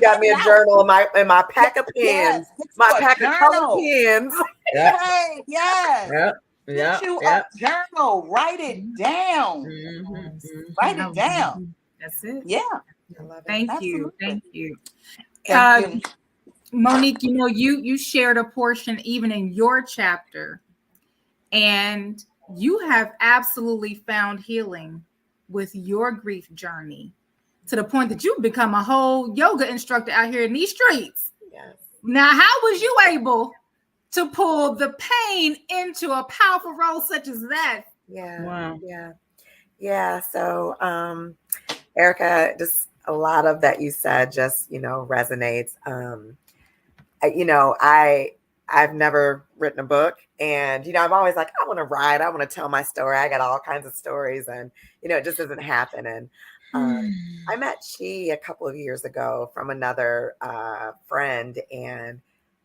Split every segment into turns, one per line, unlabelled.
Got me a journal in my pack of pens,
Yes, get
my
you a
pack of colored
journal.
pens.
Yeah,
Hey, yes.
yeah,
Get
yeah,
you a
yeah.
journal. Write it down.
Mm-hmm,
Yes.
Write
mm-hmm.
it down.
That's it.
Yeah,
I love it.
Thank you.
absolutely.
Thank you.
Thank
Uh,
you.
Monique, you shared a portion even in your chapter, and you have absolutely found healing with your grief journey to the point that you've become a whole yoga instructor out here in these streets.
Yes.
Now, how was you able to pull the pain into a powerful role such as that?
Yeah.
Wow.
Yeah. Yeah. So, Erica, just a lot of that you said just, resonates. I've never written a book, and I'm always like, I want to write, I want to tell my story. I got all kinds of stories, and it just doesn't happen. And I met Chi a couple of years ago from another friend, and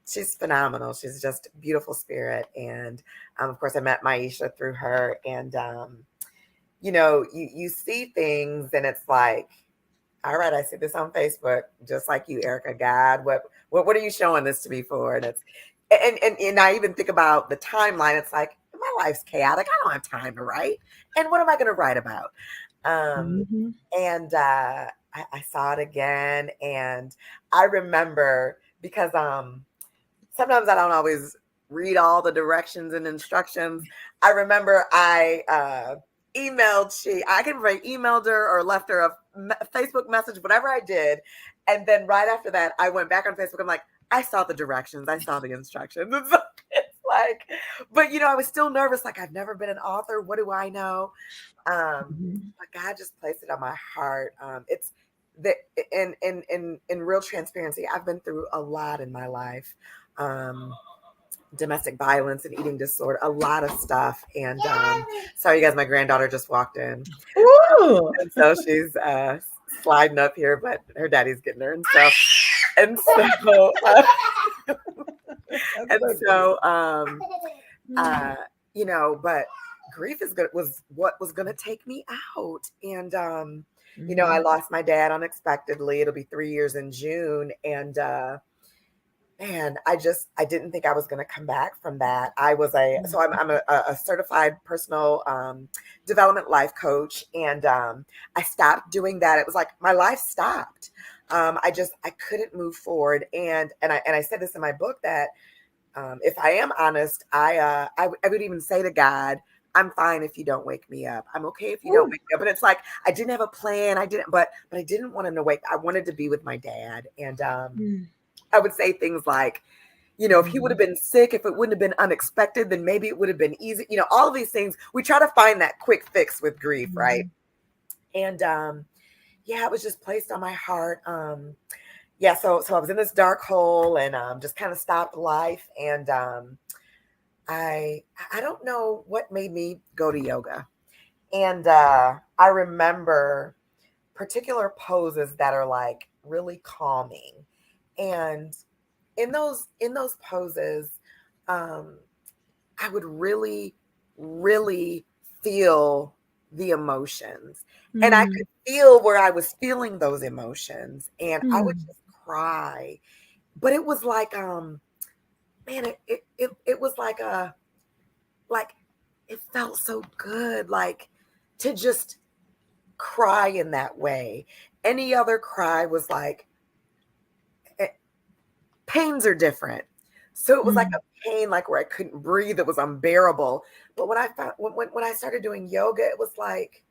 she's phenomenal. She's just a beautiful spirit. And of course, I met Maisha through her, and you see things, and it's like, all right, I see this on Facebook, just like you, Erica. God, what are you showing this to me for? And it's and I even think about the timeline. It's like my life's chaotic. I don't have time to write. And what am I going to write about?
Mm-hmm.
And I saw it again, and I remember because sometimes I don't always read all the directions and instructions. I remember I emailed I can remember I emailed her or left her a Facebook message, whatever I did. And then right after that, I went back on Facebook. I'm like, I saw the directions. I saw the instructions. It's like, but I was still nervous. Like, I've never been an author. What do I know? But God just placed it on my heart. It's the in real transparency, I've been through a lot in my life. Domestic violence and eating disorder, a lot of stuff. And sorry, you guys, my granddaughter just walked in.
Ooh.
And so she's sliding up here, but her daddy's getting her. But grief was what was going to take me out. And I lost my dad unexpectedly. It'll be 3 years in June. And man, I didn't think I was going to come back from that. I'm a certified personal development life coach, and I stopped doing that. It was like my life stopped. I couldn't move forward, and I said this in my book that if I am honest, I would even say to God, I'm fine if you don't wake me up. I'm okay if you don't wake me up. But it's like I didn't have a plan. But I didn't want him to wake. I wanted to be with my dad, and I would say things like, if he would have been sick, if it wouldn't have been unexpected, then maybe it would have been easy. All of these things, we try to find that quick fix with grief, right? And it was just placed on my heart. So I was in this dark hole and just kind of stopped life. And I don't know what made me go to yoga. And I remember particular poses that are like really calming. And in those poses, I would really, really feel the emotions. And I could feel where I was feeling those emotions. And I would just cry. But it was like, man, it was like it felt so good, like to just cry in that way. Any other cry was like, pains are different. So it was like a pain, like where I couldn't breathe. It was unbearable. But when I started doing yoga, it was like,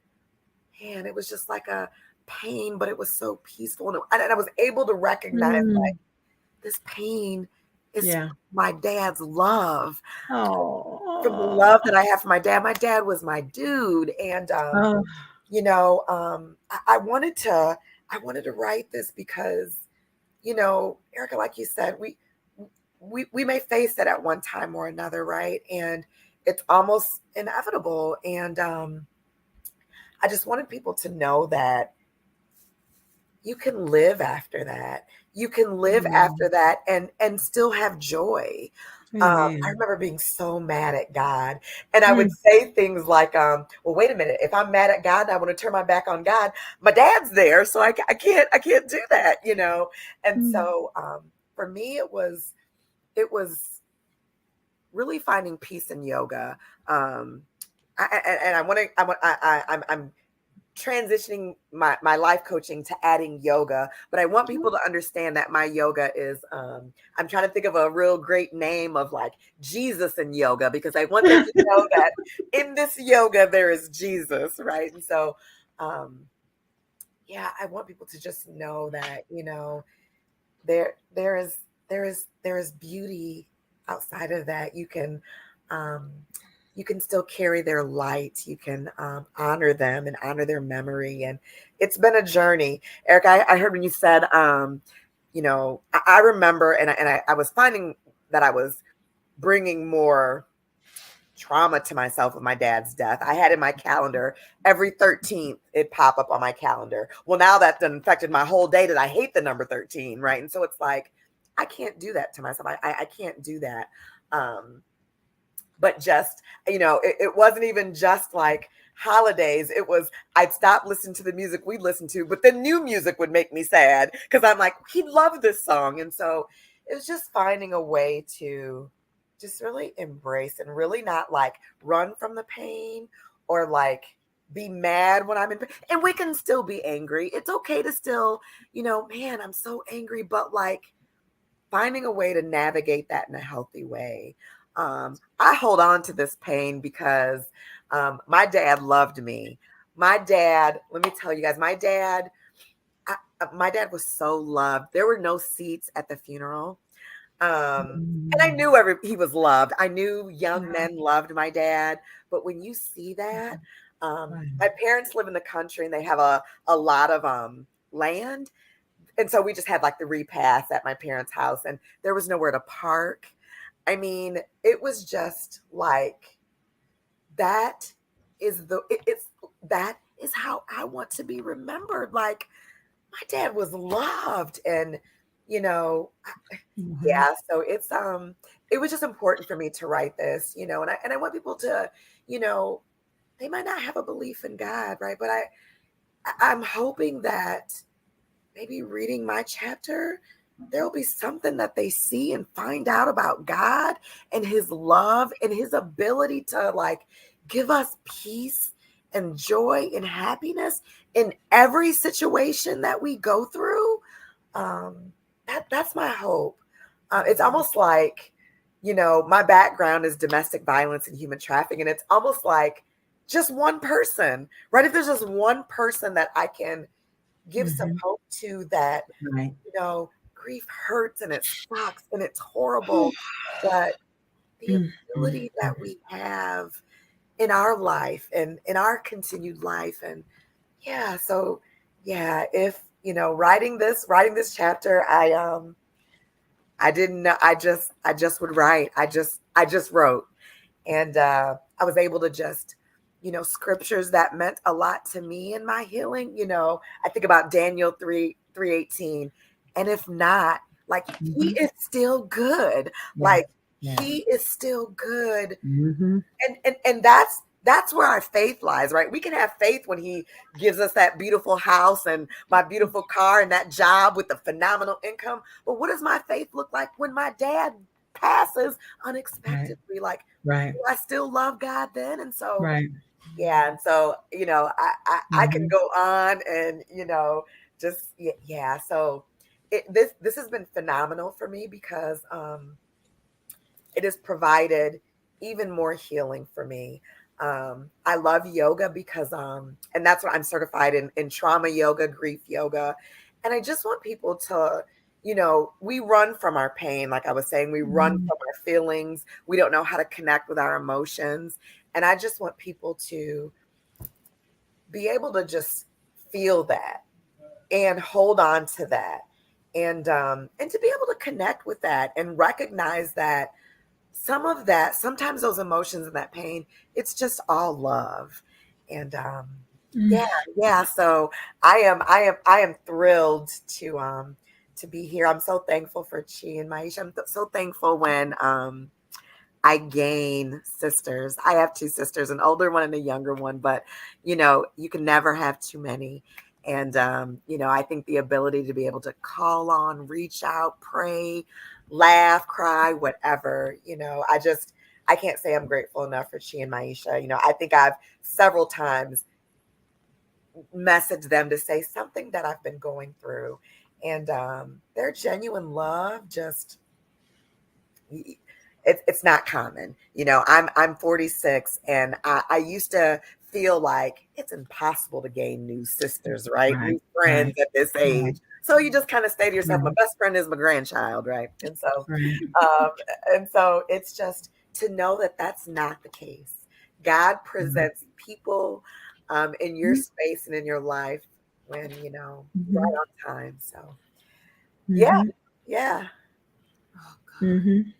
man, it was just like a pain, but it was so peaceful. And I was able to recognize like this pain is my dad's love. From the love that I have for my dad. My dad was my dude. And, I wanted to write this because, Erica, like you said, we may face it at one time or another, right? And it's almost inevitable. And I just wanted people to know that you can live after that. You can live after that and still have joy. I remember being so mad at God, and I would say things like, well, wait a minute, if I'm mad at God and I want to turn my back on God, my dad's there, so I can't do that, you know? And so, for me, it was really finding peace in yoga. I'm transitioning my life coaching to adding yoga, but I want people to understand that my yoga is I'm trying to think of a real great name of like Jesus in yoga, because I want them to know that in this yoga there is Jesus, right? And so yeah, I want people to just know that, you know, there is beauty outside of that. You can still carry their light. You can honor them and honor their memory. And it's been a journey. Eric, I heard when you said, you know, I remember, and I was finding that I was bringing more trauma to myself with my dad's death. I had in my calendar every 13th, it'd pop up on my calendar. Well, now that done affected my whole day that I hate the number 13, right? And so it's like, I can't do that to myself. I can't do that. But just, you know, it wasn't even just like holidays. It was, I'd stop listening to the music we listened to, but the new music would make me sad because I'm like, he loved this song. And so it was just finding a way to just really embrace and really not like run from the pain or like be mad when I'm in pain. And we can still be angry. It's okay to still, you know, man, I'm so angry, but like finding a way to navigate that in a healthy way. I hold on to this pain because my dad loved me. My dad, let me tell you guys, my dad was so loved. There were no seats at the funeral. And I knew he was loved. I knew young men loved my dad. But when you see that, my parents live in the country and they have a lot of land. And so we just had like the repast at my parents' house and there was nowhere to park. I mean, it was just like, that is that is how I want to be remembered. Like my dad was loved and, you know, yeah. So it was just important for me to write this, you know, and I want people to, you know, they might not have a belief in God, right? But I'm hoping that maybe reading my chapter, there'll be something that they see and find out about God and his love and his ability to like give us peace and joy and happiness in every situation that we go through. That's my hope. It's almost like, you know, my background is domestic violence and human trafficking, and it's almost like just one person, right? If there's just one person that I can give some hope to, that, you know, grief hurts and it sucks and it's horrible, but the ability that we have in our life and in our continued life. And yeah, so yeah, if, you know, writing this chapter, I didn't know, I just would write. I just wrote. And I was able to just, you know, scriptures that meant a lot to me in my healing. You know, I think about Daniel 3:18. And if not, like he is still good. Like he is still good. And that's where our faith lies, right? We can have faith when he gives us that beautiful house and my beautiful car and that job with the phenomenal income. But what does my faith look like when my dad passes unexpectedly? Like, do I still love God then? And so, yeah. And so, you know, I can go on and, you know, just, yeah. So this has been phenomenal for me because it has provided even more healing for me. I love yoga because, and that's what I'm certified in trauma yoga, grief yoga. And I just want people to, you know, we run from our pain. Like I was saying, we run from our feelings. We don't know how to connect with our emotions. And I just want people to be able to just feel that and hold on to that and to be able to connect with that and recognize that sometimes those emotions and that pain, it's just all love. And yeah. So I am thrilled to be here. I'm so thankful for Chi and Maisha. I'm so thankful when I gain sisters. I have 2 sisters, an older one and a younger one, but you can never have too many. And I think the ability to be able to call on, reach out, pray, laugh, cry, whatever, I can't say I'm grateful enough for Chi and Maisha. I think I've several times messaged them to say something that I've been going through. And their genuine love just it's not common. I'm 46, and I used to feel like it's impossible to gain new sisters, right? New friends at this age. So you just kind of say to yourself, my best friend is my grandchild, right? And so, it's just to know that that's not the case. God presents people in your space and in your life when, right on time. So, yeah.
Oh, God.